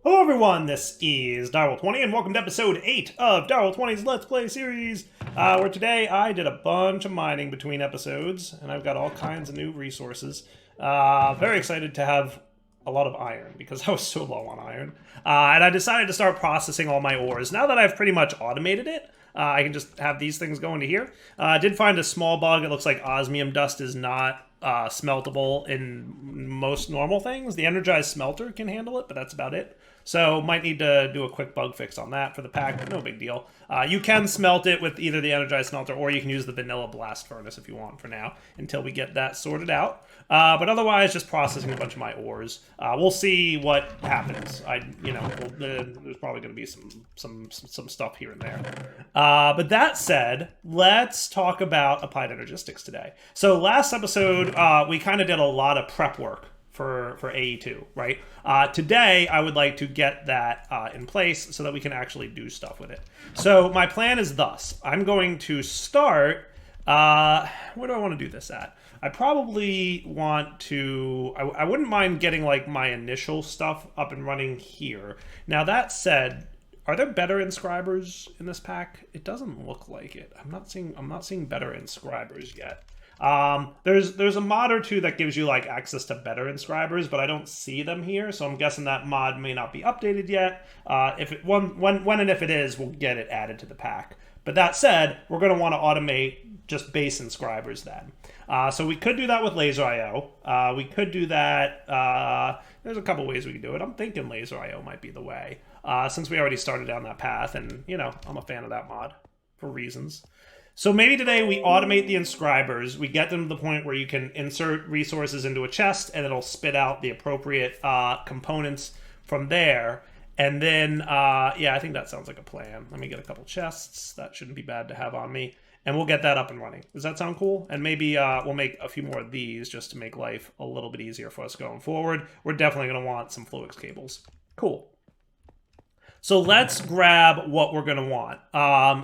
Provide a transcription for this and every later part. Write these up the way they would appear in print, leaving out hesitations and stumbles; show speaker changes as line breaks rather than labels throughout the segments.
Hello everyone, this is Darwell20 and welcome to episode 8 of Darwell20's Let's Play series, where today I did a bunch of mining between episodes, and I've got all kinds of new resources. Very excited to have a lot of iron, because I was so low on iron. And I decided to start processing all my ores. Now that I've pretty much automated it, I can just have these things go into here. I did find a small bug. It looks like osmium dust is not smeltable in most normal things. The energized smelter can handle it, but that's about it. So might need to do a quick bug fix on that for the pack, but no big deal. You can smelt it with either the energized smelter or you can use the vanilla blast furnace if you want for now, until we get that sorted out. But otherwise, just processing a bunch of my ores. We'll see what happens. There's probably going to be some stuff here and there. But that said, let's talk about applied energistics today. So last episode, we kind of did a lot of prep work for AE2, right? Today, I would like to get that in place so that we can actually do stuff with it. So my plan is thus. I'm going to start... where do I want to do this at? I probably want to... I wouldn't mind getting like my initial stuff up and running here. Now that said, are there better inscribers in this pack? It doesn't look like it. I'm not seeing better inscribers yet. There's a mod or two that gives you like access to better inscribers, but I don't see them here, so I'm guessing that mod may not be updated yet. When and if it is, we'll get it added to the pack. But that said, we're going to want to automate just base inscribers then. So we could do that with LaserIO. We could do that. There's a couple ways we could do it. I'm thinking LaserIO might be the way, since we already started down that path, and you know, I'm a fan of that mod for reasons. So maybe today we automate the inscribers, we get them to the point where you can insert resources into a chest and it'll spit out the appropriate components from there. And then, yeah, I think that sounds like a plan. Let me get a couple chests. That shouldn't be bad to have on me. And we'll get that up and running. Does that sound cool? And maybe we'll make a few more of these just to make life a little bit easier for us going forward. We're definitely going to want some Fluix cables. Cool. So let's grab what we're going to want.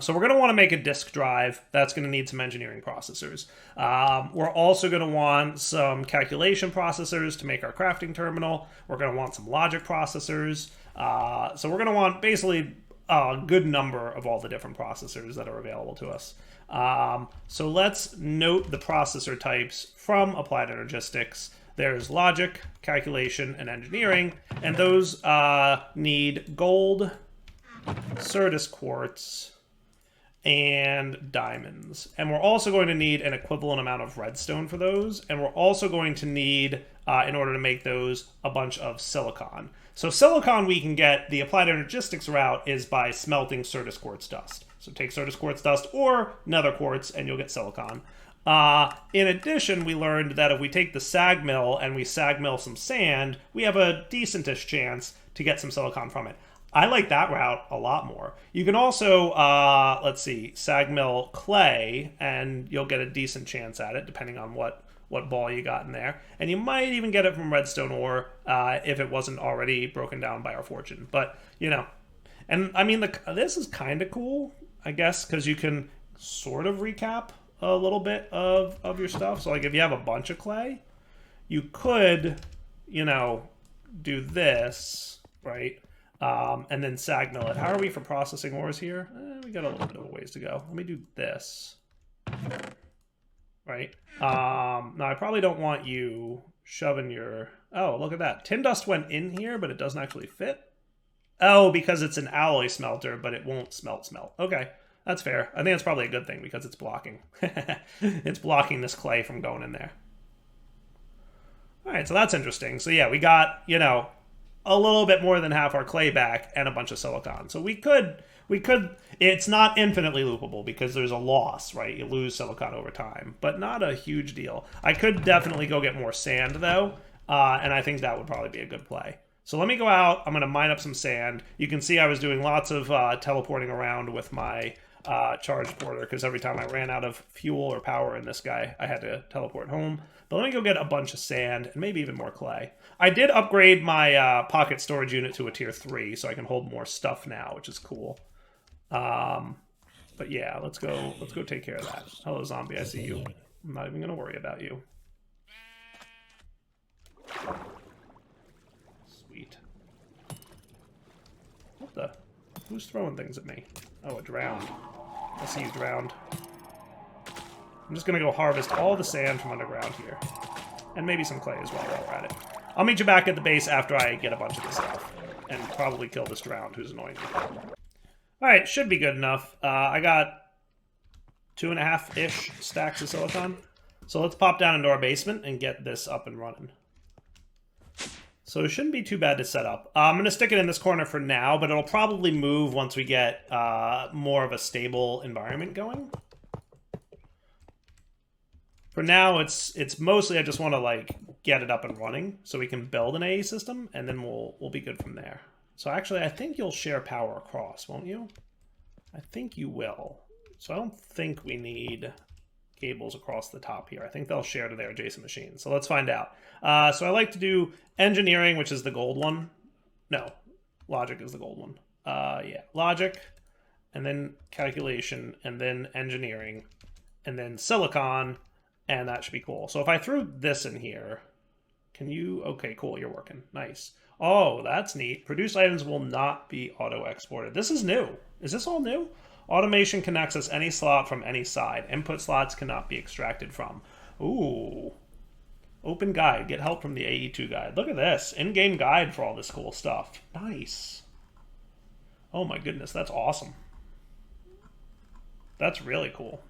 So we're going to want to make a disk drive. That's going to need some engineering processors. We're also going to want some calculation processors to make our crafting terminal. We're going to want some logic processors. So we're going to want basically a good number of all the different processors that are available to us. So let's note the processor types from Applied Energistics. There's logic, calculation, and engineering, and those need gold, Certus quartz, and diamonds. And we're also going to need an equivalent amount of redstone for those, and we're also going to need, in order to make those, a bunch of silicon. So silicon we can get, the Applied Energistics route is by smelting Certus quartz dust. So take Certus quartz dust or nether quartz, and you'll get silicon. In addition, we learned that if we take the sag mill and we sag mill some sand, we have a decentish chance to get some silicon from it. I like that route a lot more. You can also, let's see, sag mill clay, and you'll get a decent chance at it, depending on what ball you got in there. And you might even get it from redstone ore, if it wasn't already broken down by our fortune. But, you know, and I mean, this is kind of cool, I guess, because you can sort of recap a little bit of your stuff. So like if you have a bunch of clay, you could, you know, do this, right? And then sag mill it. How are we for processing ores here? We got a little bit of a ways to go. Let me do this, right? Now I probably don't want you shoving your, oh, look at that. Tin dust went in here, but it doesn't actually fit. Oh, because it's an alloy smelter, but it won't smelt. Okay. That's fair. I think that's probably a good thing because it's blocking. It's blocking this clay from going in there. All right, so that's interesting. So yeah, we got, you know, a little bit more than half our clay back and a bunch of silicon. So we could, it's not infinitely loopable because there's a loss, right? You lose silicon over time, but not a huge deal. I could definitely go get more sand though, and I think that would probably be a good play. So let me go out. I'm going to mine up some sand. You can see I was doing lots of teleporting around with my charge porter because every time I ran out of fuel or power in this guy, I had to teleport home. But let me go get a bunch of sand and maybe even more clay. I did upgrade my pocket storage unit to a tier 3 so I can hold more stuff now, which is cool. But yeah, let's go take care of that. Hello, zombie, I see you. I'm not even going to worry about you. Sweet. what the? Who's throwing things at me? Oh, it drowned. I see you drowned. I'm just gonna go harvest all the sand from underground here. And maybe some clay as well while we're at it. I'll meet you back at the base after I get a bunch of this stuff. And probably kill this drowned who's annoying me. Alright, should be good enough. I got 2.5-ish stacks of silicon. So let's pop down into our basement and get this up and running. So it shouldn't be too bad to set up. I'm going to stick it in this corner for now, but it'll probably move once we get more of a stable environment going. For now, it's mostly I just want to like get it up and running so we can build an AE system, and then we'll be good from there. So actually, I think you'll share power across, won't you? I think you will. So I don't think we need cables across the top here. I think they'll share to their adjacent machines. So let's find out. So I like to do engineering, which is the gold one. No, logic is the gold one. Yeah, logic, and then calculation, and then engineering, and then silicon, and that should be cool. So if I threw this in here, can you... Okay, cool, you're working. Nice. Oh, that's neat. Produced items will not be auto-exported. This is new. Is this all new? Automation can access any slot from any side. Input slots cannot be extracted from. Ooh. Open guide. Get help from the AE2 guide. Look at this. In-game guide for all this cool stuff. Nice. Oh my goodness, that's awesome. That's really cool.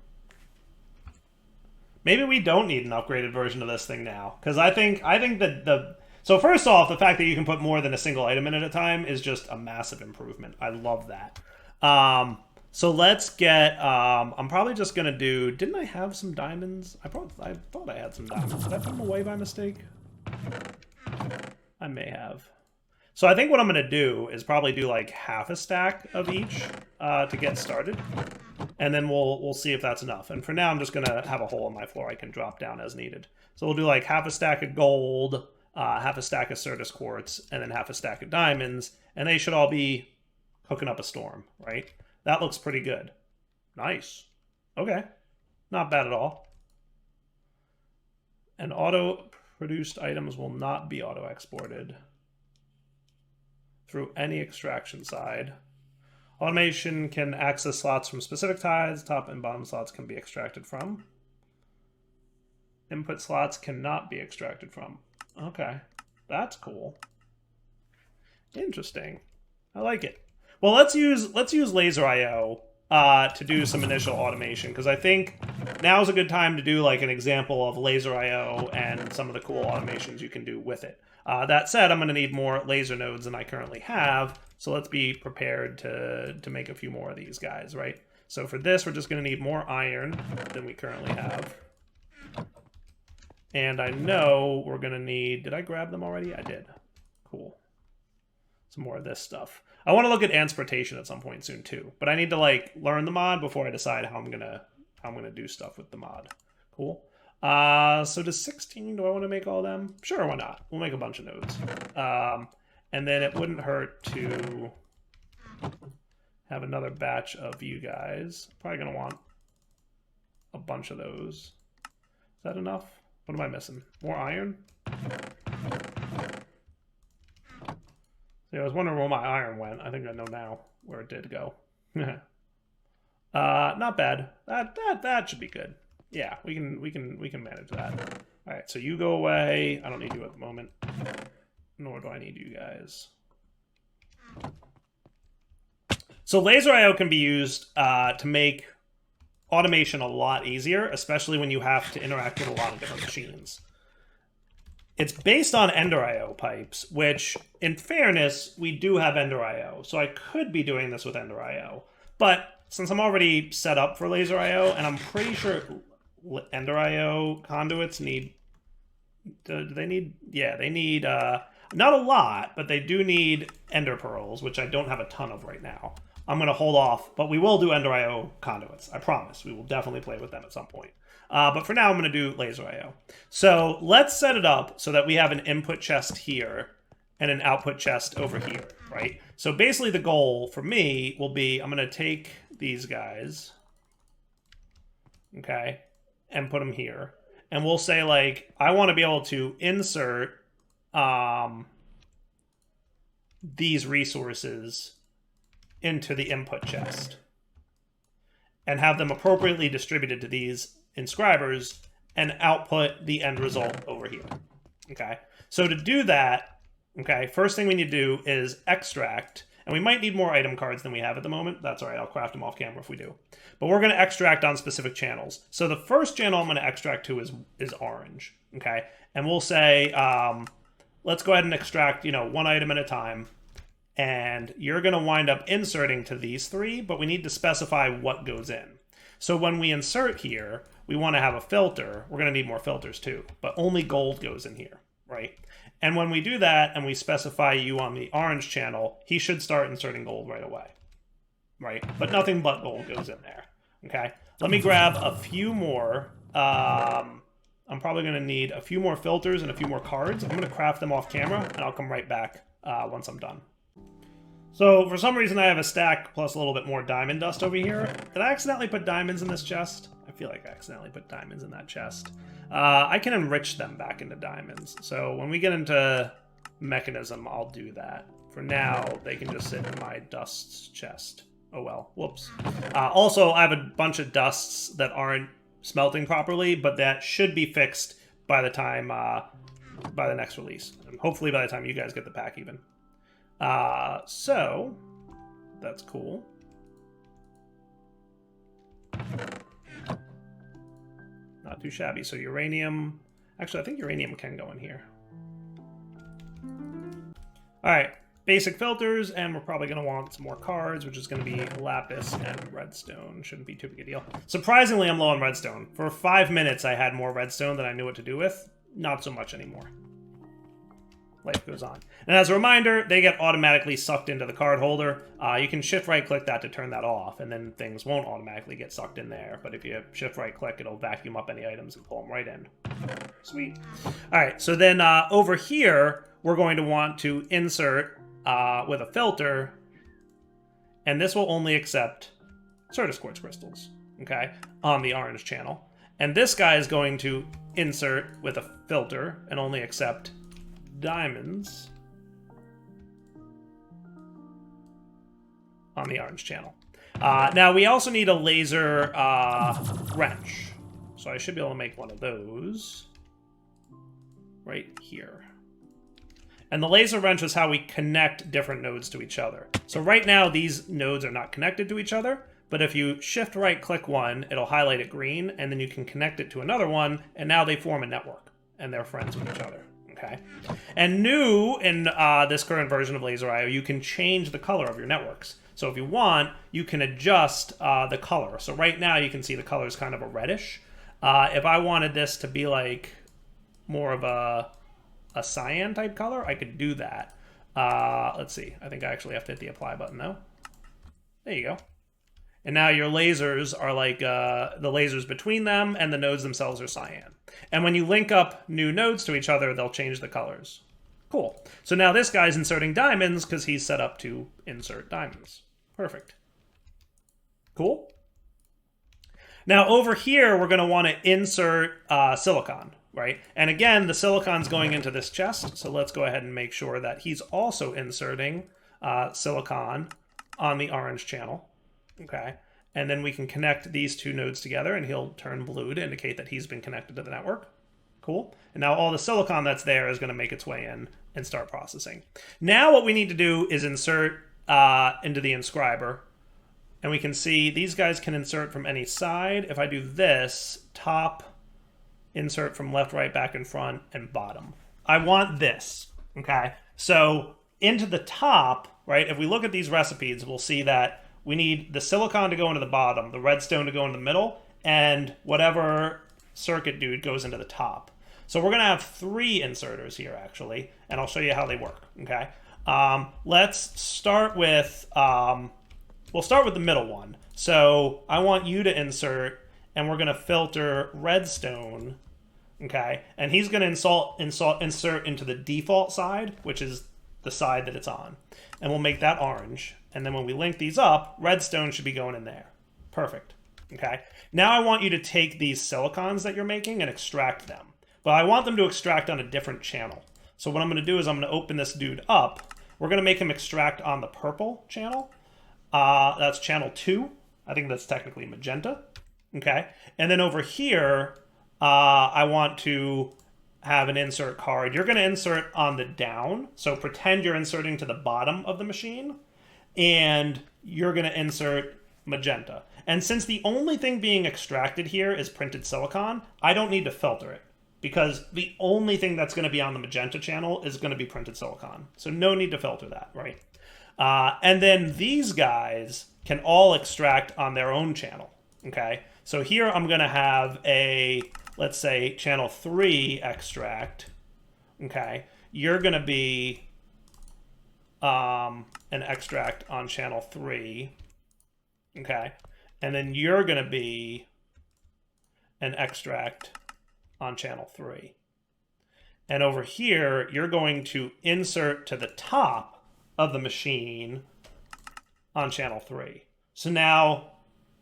Maybe we don't need an upgraded version of this thing now. Because I think that the... So first off, the fact that you can put more than a single item in at a time is just a massive improvement. I love that. So let's get, I'm probably just going to do, didn't I have some diamonds? I thought I had some diamonds. Did I put them away by mistake? I may have. So I think what I'm going to do is probably do like half a stack of each to get started. And then we'll see if that's enough. And for now, I'm just going to have a hole in my floor I can drop down as needed. So we'll do like half a stack of gold, half a stack of Certus quartz, and then half a stack of diamonds. And they should all be cooking up a storm, right? That looks pretty good. Nice. Okay. Not bad at all. And auto-produced items will not be auto-exported through any extraction side. Automation can access slots from specific tides. Top and bottom slots can be extracted from. Input slots cannot be extracted from. Okay. That's cool. Interesting. I like it. Well, let's use LaserIO to do some initial automation, because I think now's a good time to do like an example of LaserIO and some of the cool automations you can do with it. That said, I'm going to need more laser nodes than I currently have, so let's be prepared to make a few more of these guys, right? So for this, we're just going to need more iron than we currently have. And I know we're going to need... Did I grab them already? I did. Cool. Some more of this stuff. I want to look at transportation at some point soon too, but I need to like learn the mod before I decide how I'm gonna do stuff with the mod. Cool. So does 16? Do I want to make all them? Sure, why not? We'll make a bunch of nodes. And then it wouldn't hurt to have another batch of you guys. Probably gonna want a bunch of those. Is that enough? What am I missing? More iron? Yeah, I was wondering where my iron went. I think I know now where it did go. Not bad. That should be good. Yeah, we can manage that. All right, so you go away. I don't need you at the moment, nor do I need you guys. So LaserIO can be used to make automation a lot easier, especially when you have to interact with a lot of different machines. It's based on EnderIO pipes, which, in fairness, we do have EnderIO. So I could be doing this with EnderIO. But since I'm already set up for LaserIO, and I'm pretty sure EnderIO conduits need... Do they need... Yeah, they need... not a lot, but they do need Ender Pearls, which I don't have a ton of right now. I'm going to hold off, but we will do EnderIO conduits. I promise. We will definitely play with them at some point. But for now, I'm going to do LaserIO. So let's set it up so that we have an input chest here and an output chest over here, right? So basically the goal for me will be, I'm going to take these guys, okay, and put them here. And we'll say, like, I want to be able to insert these resources into the input chest and have them appropriately distributed to these inscribers and output the end result over here. Okay, so to do that, okay, first thing we need to do is extract, and we might need more item cards than we have at the moment. That's all right, I'll craft them off camera if we do. But we're going to extract on specific channels. So the first channel I'm going to extract to is orange, okay? And we'll say, let's go ahead and extract, you know, one item at a time. And you're going to wind up inserting to these three, but we need to specify what goes in. So when we insert here, we want to have a filter. We're going to need more filters too, but only gold goes in here, right? And when we do that and we specify you on the orange channel, he should start inserting gold right away, right? But nothing but gold goes in there, okay? Let me grab a few more. I'm probably going to need a few more filters and a few more cards. I'm going to craft them off camera, and I'll come right back once I'm done. So for some reason I have a stack plus a little bit more diamond dust over here. Did I accidentally put diamonds in this chest? I feel like I accidentally put diamonds in that chest. I can enrich them back into diamonds. So when we get into mechanism, I'll do that. For now, they can just sit in my dusts chest. Oh well, whoops. Also, I have a bunch of dusts that aren't smelting properly, but that should be fixed by the time, by the next release. And hopefully by the time you guys get the pack even. So, that's cool. Not too shabby. So uranium, actually I think uranium can go in here. Alright, basic filters, and we're probably going to want some more cards, which is going to be lapis and redstone. Shouldn't be too big a deal. Surprisingly, I'm low on redstone. For 5 minutes I had more redstone than I knew what to do with. Not so much anymore. Life goes on. And as a reminder, they get automatically sucked into the card holder. You can shift right click that to turn that off, and then things won't automatically get sucked in there. But if you shift right click, it'll vacuum up any items and pull them right in. Sweet. Alright, so then over here, we're going to want to insert with a filter, and this will only accept Certus quartz crystals, okay, on the orange channel. And this guy is going to insert with a filter and only accept diamonds on the orange channel. Now we also need a laser wrench, so I should be able to make one of those right here. And the laser wrench is how we connect different nodes to each other. So right now these nodes are not connected to each other, but if you shift right click one, it'll highlight it green, and then you can connect it to another one, and now they form a network and they're friends with each other. Okay. And new in this current version of LaserIO, you can change the color of your networks. So if you want, you can adjust the color. So right now you can see the color is kind of a reddish. If I wanted this to be like more of a cyan type color, I could do that. Let's see. I think I actually have to hit the apply button though. There you go. And now your lasers are like the lasers between them, and the nodes themselves are cyan. And when you link up new nodes to each other, they'll change the colors. Cool. So now this guy's inserting diamonds because he's set up to insert diamonds. Perfect. Cool. Now over here, we're going to want to insert silicon, right? And again, the silicon's going into this chest. So let's go ahead and make sure that he's also inserting silicon on the orange channel. Okay, and then we can connect these two nodes together, and he'll turn blue to indicate that he's been connected to the network. Cool. And now all the silicon that's there is going to make its way in and start processing. Now what we need to do is insert into the inscriber. And we can see these guys can insert from any side. If I do this, top, insert from left, right, back, and front, and bottom. I want this, okay? So into the top, right, if we look at these recipes, we'll see that we need the silicon to go into the bottom, the redstone to go into the middle, and whatever circuit dude goes into the top. So we're going to have 3 inserters here, actually, and I'll show you how they work, okay? Let's start with, we'll start with the middle one. So I want you to insert, and we're going to filter redstone, okay? And he's going to insert into the default side, which is the side that it's on. And we'll make that orange. And then when we link these up, redstone should be going in there. Perfect. Okay. Now I want you to take these silicons that you're making and extract them. But I want them to extract on a different channel. So what I'm going to do is I'm going to open this dude up. We're going to make him extract on the purple channel. That's channel 2. I think that's technically magenta. Okay. And then over here, I want to have an insert card. You're going to insert on the down. So pretend you're inserting to the bottom of the machine. And you're going to insert magenta. And since the only thing being extracted here is printed silicon, I don't need to filter it. Because the only thing that's going to be on the magenta channel is going to be printed silicon. So no need to filter that, right? And then these guys can all extract on their own channel, okay? So here I'm going to have a, let's say, channel 3 extract, okay? You're going to be an extract on channel 3, okay? And then you're going to be an extract on channel 3. And over here, you're going to insert to the top of the machine on channel 3. So now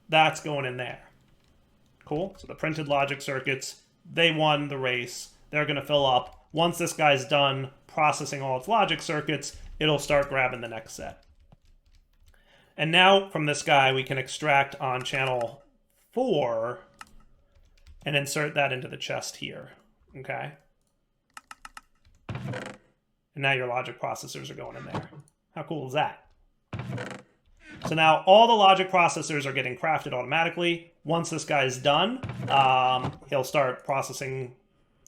that's going in there. Cool. So the printed logic circuits, they won the race. They're going to fill up. Once this guy's done processing all its logic circuits, it'll start grabbing the next set. And now from this guy, we can extract on channel 4 and insert that into the chest here, okay? And now your logic processors are going in there. How cool is that? So now all the logic processors are getting crafted automatically. Once this guy's done, he'll start processing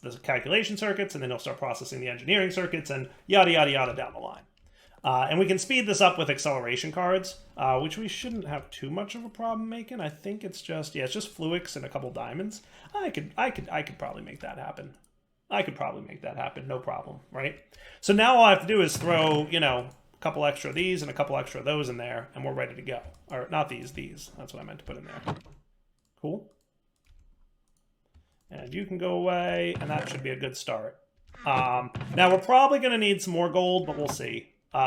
the calculation circuits, and then he'll start processing the engineering circuits, and yada, yada, yada down the line. And we can speed this up with acceleration cards, which we shouldn't have too much of a problem making. I think it's just, yeah, it's just fluix and a couple diamonds. I could probably make that happen. I could probably make that happen, no problem, right? So now all I have to do is throw, you know, a couple extra of these and a couple extra of those in there, and we're ready to go. Or not these. That's what I meant to put in there. Cool. And you can go away, and that should be a good start. Now we're probably going to need some more gold, but we'll see. You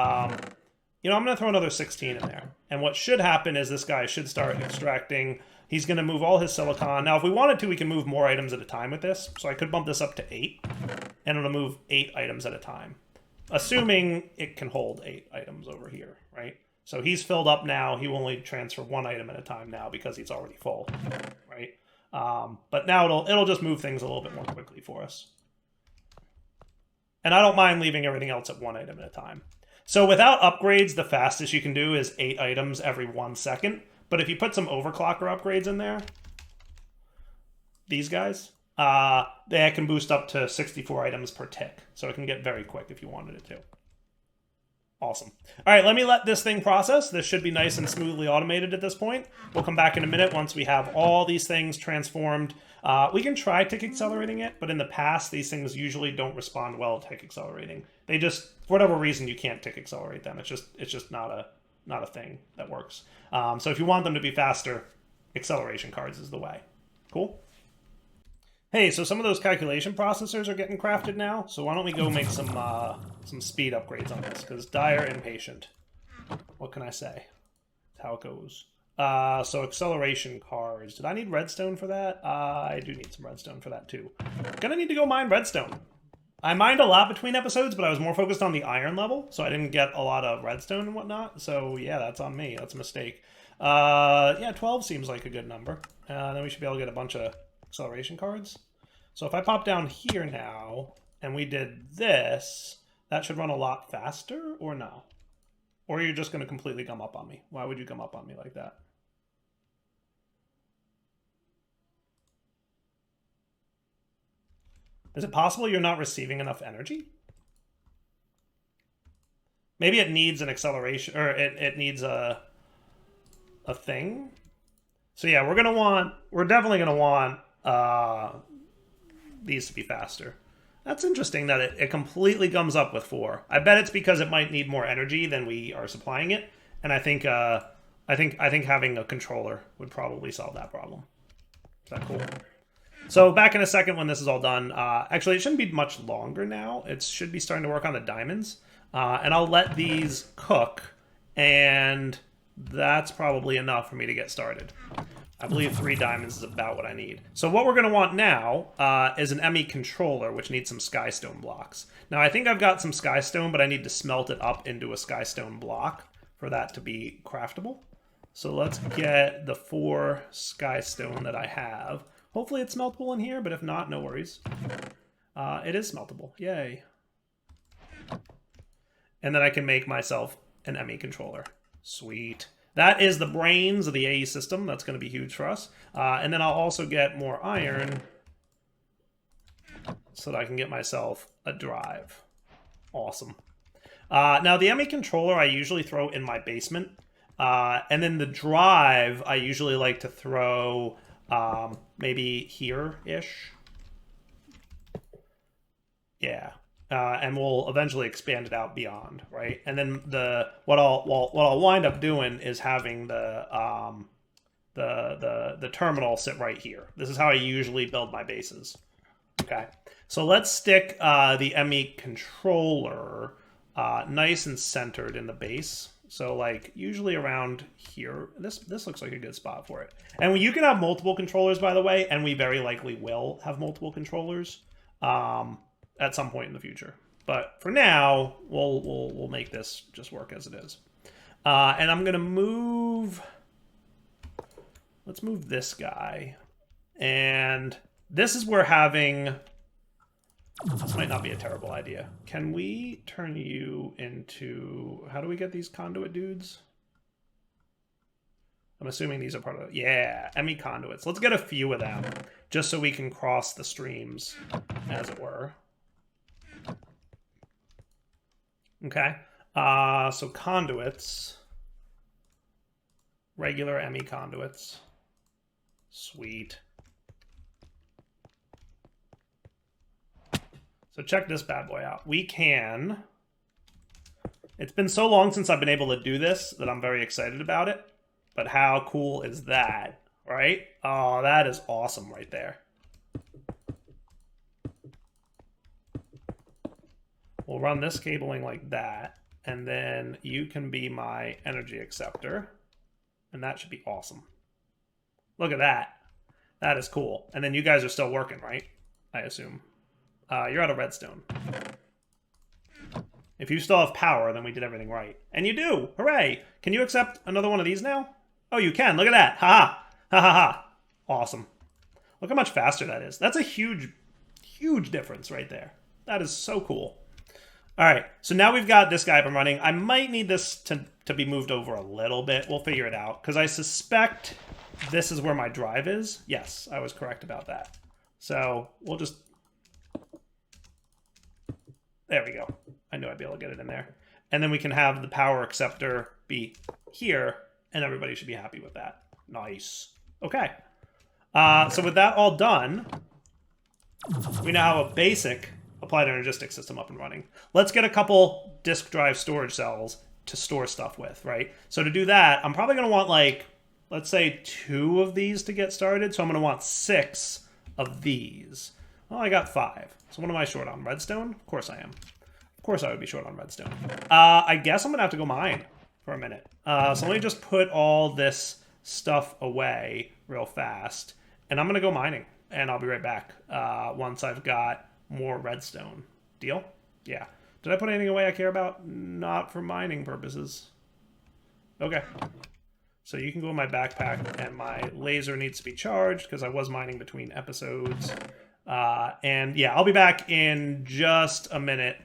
know, I'm going to throw another 16 in there. And what should happen is this guy should start extracting. He's going to move all his silicon. Now, if we wanted to, we can move more items at a time with this. So I could bump this up to 8. And it'll move 8 items at a time. Assuming it can hold 8 items over here, right? So he's filled up now. He will only transfer 1 item at a time now because he's already full, right? But now it'll just move things a little bit more quickly for us. And I don't mind leaving everything else at 1 item at a time. So without upgrades, the fastest you can do is 8 items every 1 second. But if you put some overclocker upgrades in there, these guys, they can boost up to 64 items per tick. So it can get very quick if you wanted it to. Awesome. All right, let me let this thing process. This should be nice and smoothly automated at this point. We'll come back in a minute once we have all these things transformed. We can try tick accelerating it, but in the past, these things usually don't respond well to tick accelerating. They just, for whatever reason, you can't tick accelerate them. It's just not a thing that works. So if you want them to be faster, acceleration cards is the way. Cool. Hey, so some of those calculation processors are getting crafted now, so why don't we go make some speed upgrades on this, because dire impatient. What can I say? That's how it goes. So acceleration cards. Did I need redstone for that? I do need some redstone for that too. Gonna need to go mine redstone. I mined a lot between episodes, but I was more focused on the iron level, so I didn't get a lot of redstone and whatnot. So yeah, that's on me. That's a mistake. Yeah, 12 seems like a good number. Then we should be able to get a bunch of acceleration cards. So if I pop down here now, and we did this, that should run a lot faster, or no? Or you're just going to completely gum up on me. Why would you gum up on me like that? Is it possible you're not receiving enough energy? Maybe it needs an acceleration, or it needs a thing. So yeah, we're definitely gonna want these to be faster. That's interesting that it completely gums up with 4. I bet it's because it might need more energy than we are supplying it, and I think having a controller would probably solve that problem. Is that cool? So back in a second when this is all done. Actually, it shouldn't be much longer now. It should be starting to work on the diamonds, and I'll let these cook, and that's probably enough for me to get started. I believe 3 diamonds is about what I need. So what we're going to want now is an ME controller, which needs some skystone blocks. Now, I think I've got some skystone, but I need to smelt it up into a skystone block for that to be craftable. So let's get the 4 skystone that I have. Hopefully it's smeltable in here, but if not, no worries. It is smeltable. Yay. And then I can make myself an ME controller. Sweet. That is the brains of the AE system. That's going to be huge for us. And then I'll also get more iron so that I can get myself a drive. Awesome. Now, the ME controller I usually throw in my basement. And then the drive I usually like to throw maybe here-ish. Yeah. And we'll eventually expand it out beyond, right? And then what I'll wind up doing is having the terminal sit right here. This is how I usually build my bases. Okay, so let's stick the ME controller nice and centered in the base. So like usually around here. This looks like a good spot for it. And you can have multiple controllers, by the way, and we very likely will have multiple controllers. At some point in the future, but for now, we'll make this just work as it is. And I'm gonna move. Let's move this guy, and this is where having. This might not be a terrible idea. Can we turn you into? How do we get these conduit dudes? I'm assuming these are part of it. Yeah, ME conduits. Let's get a few of them, just so we can cross the streams, as it were. Okay, so conduits, regular ME conduits, sweet. So check this bad boy out. We can, it's been so long since I've been able to do this that I'm very excited about it, but how cool is that, right? Oh, that is awesome right there. We'll run this cabling like that, and then you can be my energy acceptor, and that should be awesome. Look at that. That is cool. And then you guys are still working, right? I assume. You're out of redstone. If you still have power, then we did everything right. And you do! Hooray! Can you accept another one of these now? Oh, you can. Look at that. Ha-ha! Ha-ha-ha! Awesome. Look how much faster that is. That's a huge, huge difference right there. That is so cool. All right, so now we've got this guy up and running. I might need this to be moved over a little bit. We'll figure it out, because I suspect this is where my drive is. Yes, I was correct about that. So we'll just... There we go. I knew I'd be able to get it in there. And then we can have the power acceptor be here, and everybody should be happy with that. Nice. Okay. So with that all done, we now have a basic Applied Energistics system up and running. Let's get a couple disk drive storage cells to store stuff with, right? So to do that, I'm probably going to want, like, let's say 2 of these to get started. So I'm going to want 6 of these. Well, I got 5. So what am I short on? Redstone? Of course I am. Of course I would be short on redstone. I guess I'm going to have to go mine for a minute. So let me just put all this stuff away real fast. And I'm going to go mining. And I'll be right back once I've got more redstone. Deal? Yeah. Did I put anything away I care about? Not for mining purposes. Okay. So you can go in my backpack, and my laser needs to be charged because I was mining between episodes. And yeah, I'll be back in just a minute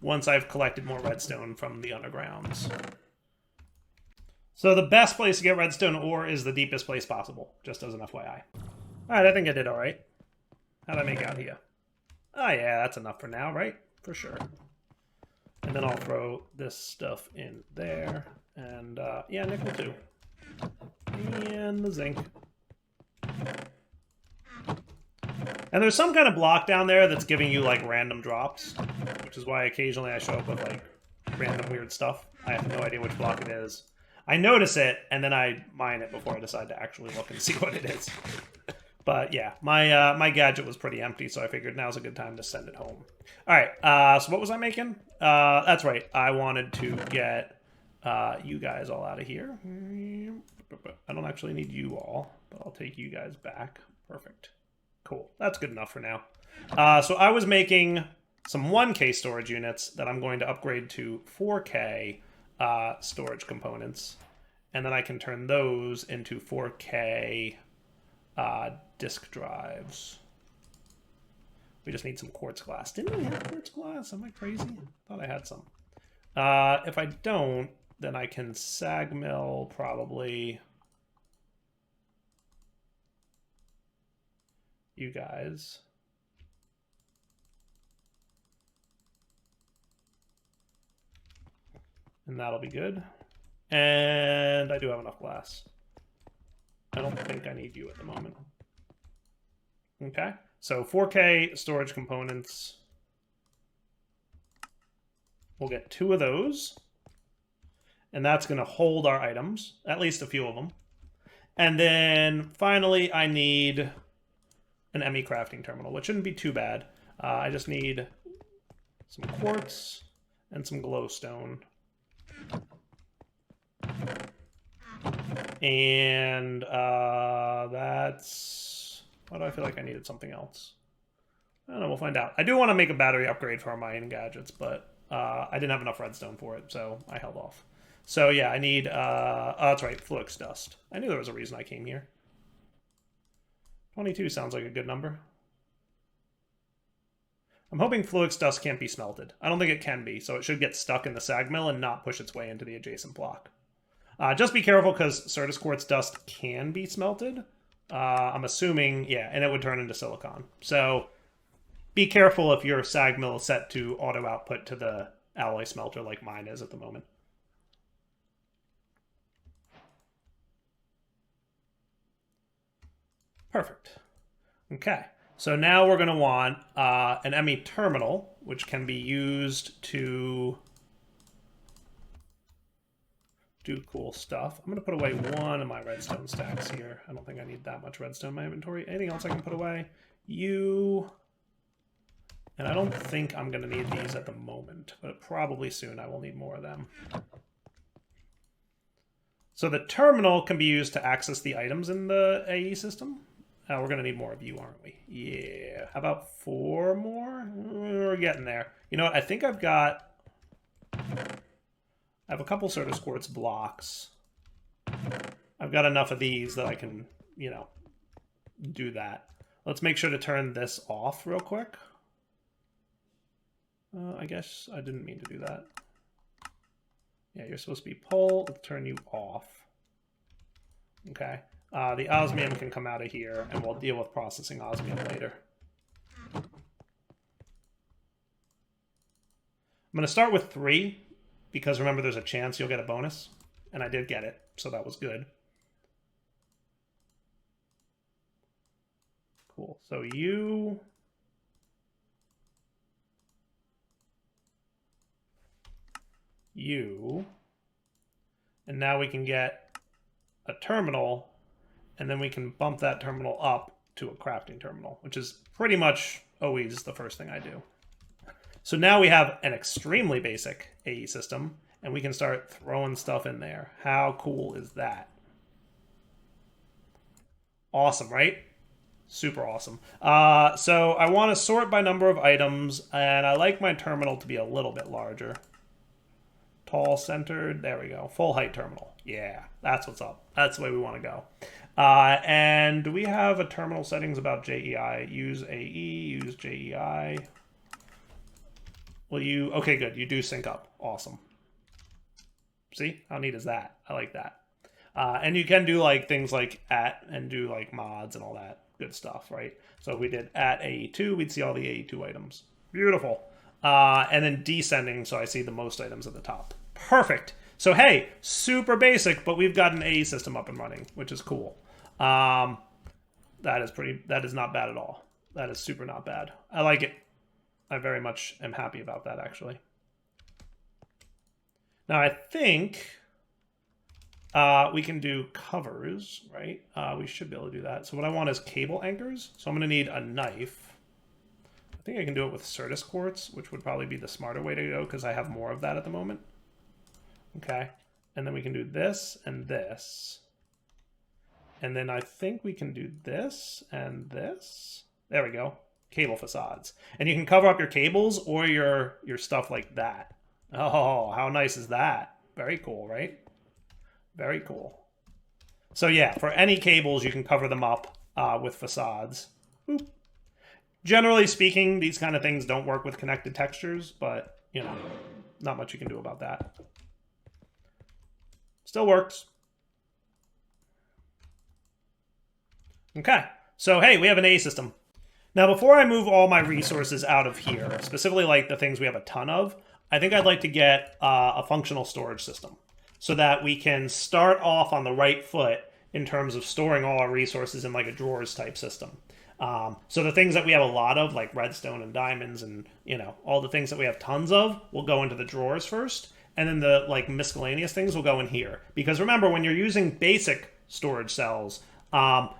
once I've collected more redstone from the undergrounds. So the best place to get redstone ore is the deepest place possible, just as an FYI. Alright, I think I did alright. How'd I make out here? Oh yeah, that's enough for now, right? For sure. And then I'll throw this stuff in there. And yeah, nickel too. And the zinc. And there's some kind of block down there that's giving you like random drops, which is why occasionally I show up with like random weird stuff. I have no idea which block it is. I notice it, and then I mine it before I decide to actually look and see what it is. But yeah, my gadget was pretty empty, so I figured now's a good time to send it home. All right, so what was I making? That's right, I wanted to get you guys all out of here. I don't actually need you all, but I'll take you guys back. Perfect. Cool, that's good enough for now. So I was making some 1K storage units that I'm going to upgrade to 4K storage components. and then I can turn those into 4K disk drives. We just need some quartz glass. Didn't we have quartz glass? Am I crazy? Thought I had some. If I don't, then I can sag mill probably you guys. And that'll be good. And I do have enough glass. I don't think I need you at the moment. Okay, so 4K storage components. We'll get 2 of those. And that's going to hold our items, at least a few of them. And then finally, I need an ME crafting terminal, which shouldn't be too bad. I just need some quartz and some glowstone. And that's... Why do I feel like I needed something else? I don't know, we'll find out. I do want to make a battery upgrade for our mining gadgets, but I didn't have enough redstone for it, so I held off. So yeah, I need... oh, that's right, Flux dust. I knew there was a reason I came here. 22 sounds like a good number. I'm hoping Fluix dust can't be smelted. I don't think it can be, so it should get stuck in the sag mill and not push its way into the adjacent block. Just be careful, because Certus quartz dust can be smelted. I'm assuming, yeah, and it would turn into silicon. So be careful if your sag mill is set to auto output to the alloy smelter like mine is at the moment. Perfect. Okay, so now we're going to want an ME terminal, which can be used to do cool stuff. I'm going to put away one of my redstone stacks here. I don't think I need that much redstone in my inventory. Anything else I can put away? You. And I don't think I'm going to need these at the moment, but probably soon I will need more of them. So the terminal can be used to access the items in the AE system. We're going to need more of you, aren't we? Yeah. How about 4 more? We're getting there. You know what? I think I've got... I have a couple Certus quartz blocks. I've got enough of these that I can, you know, do that. Let's make sure to turn this off real quick. I guess I didn't mean to do that. Yeah, you're supposed to be pull. Let's turn you off. Okay. The osmium can come out of here, and we'll deal with processing osmium later. I'm going to start with 3, because remember there's a chance you'll get a bonus, and I did get it, so that was good. Cool. So you... and now we can get a terminal, and then we can bump that terminal up to a crafting terminal, which is pretty much always the first thing I do. So now we have an extremely basic AE system, and we can start throwing stuff in there. How cool is that? Awesome, right? Super awesome. So I want to sort by number of items, and I like my terminal to be a little bit larger. Tall, centered, there we go. Full height terminal. Yeah, that's what's up. That's the way we want to go. And do we have a terminal settings about JEI? Use AE, use JEI. Will you... Okay, good. You do sync up. Awesome. See? How neat is that? I like that. And you can do like things like at and do like mods and all that good stuff, right? So if we did at AE2, we'd see all the AE2 items. Beautiful. And then descending, so I see the most items at the top. Perfect. So hey, super basic, but we've got an AE system up and running, which is cool. That is not bad at all. That is super not bad. I like it. I very much am happy about that, actually. Now, I think we can do covers, right? We should be able to do that. So what I want is cable anchors. So I'm going to need a knife. I think I can do it with Certus quartz, which would probably be the smarter way to go because I have more of that at the moment. Okay. And then we can do this and this. And then I think we can do this and this. There we go. Cable facades. And you can cover up your cables or your stuff like that. Oh, how nice is that? Very cool, right? Very cool. So yeah, for any cables, you can cover them up with facades. Boop. Generally speaking, these kind of things don't work with connected textures, but, you know, not much you can do about that. Still works. Okay, so hey, we have an AE system. Now, before I move all my resources out of here, specifically like the things we have a ton of, I think I'd like to get a functional storage system so that we can start off on the right foot in terms of storing all our resources in like a drawers type system. So the things that we have a lot of, like redstone and diamonds and, you know, all the things that we have tons of, will go into the drawers first. And then the like miscellaneous things will go in here. Because remember, when you're using basic storage cells,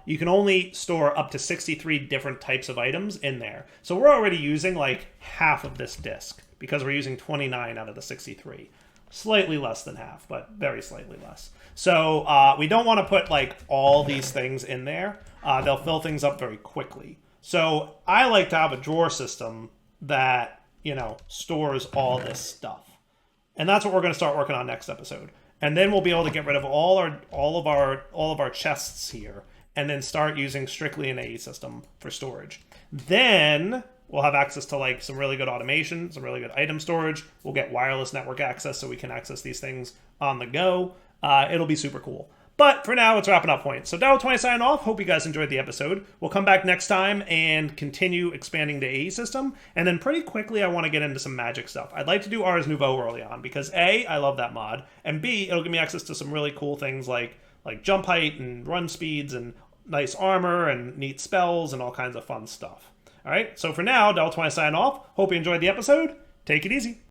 you can only store up to 63 different types of items in there. So we're already using like half of this disk because we're using 29 out of the 63. Slightly less than half, but very slightly less. So we don't want to put like all these things in there. They'll fill things up very quickly. So I like to have a drawer system that, you know, stores all this stuff. And that's what we're going to start working on next episode. And then we'll be able to get rid of all of our chests here, and then start using strictly an AE system for storage. Then we'll have access to like some really good automation, some really good item storage. We'll get wireless network access so we can access these things on the go. It'll be super cool. But for now, it's wrapping up point. So Darryl20 signing off. Hope you guys enjoyed the episode. We'll come back next time and continue expanding the AE system. And then pretty quickly, I want to get into some magic stuff. I'd like to do Ars Nouveau early on because A, I love that mod, and B, it'll give me access to some really cool things like jump height and run speeds and nice armor and neat spells and all kinds of fun stuff. All right, so for now, Darryl20 signing off. Hope you enjoyed the episode. Take it easy.